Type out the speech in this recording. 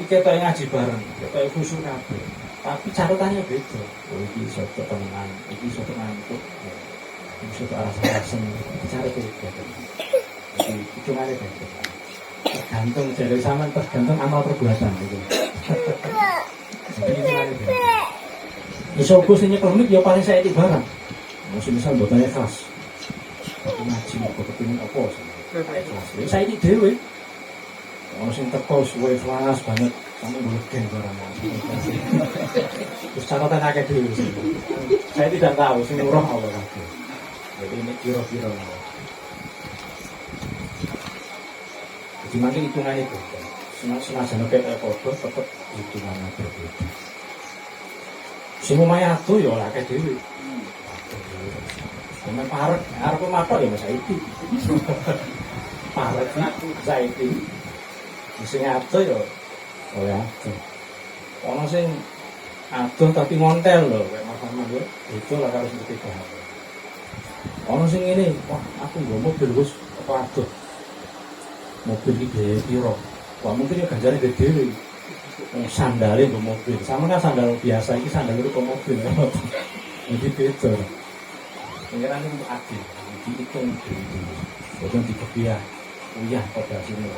ketoke ngaji bareng, ketoke khusyuk kabeh. Tapi catatannya beda. Oh iki iso temenan, iki iso ngantuk. Iki iso arah-arasen, cara beda. Jadi hitungannya beda. Tergantung dari zaman, tergantung amal perbuatan gitu. Jadi hitungannya beda. Iso gue sini klinik ya paling saya barang. Misal buatnya kelas. Aku ngaji mau kepingin apa sih? Kelas. Ya saya ini dewe. Kalau sing teko suwe kelas banget kamu boleh geng barang. Terus catatan akeh dhewe sih. Saya tidak tahu sing murah apa kabeh. Jadi ini kira-kira. Jadi mangke hitungannya beda. Senajan kayak foto tetap hitungannya berbeda. Sing omahe atuh ya ora akeh dhewe. Sampai parek, arep matok ya Mas Saidi. Parek aku Saidi. Sing atuh ya oleh atuh. Ono sing aduh tapi ngontel lho kayak Mas Ahmad yo. Itu lah harus ngerti bahasa. Ono sing ngene, wah aku nggo mobil wis apa aduh. Mobil iki piro? Wah mungkin ya ganjane dhewe. Sandalnya ke mobil, sama kan sandal biasa, ini sandal itu ke mobil. Jadi beda. Pengiran itu untuk adil, dihitung, bukan dikebiah, uyah pada sini.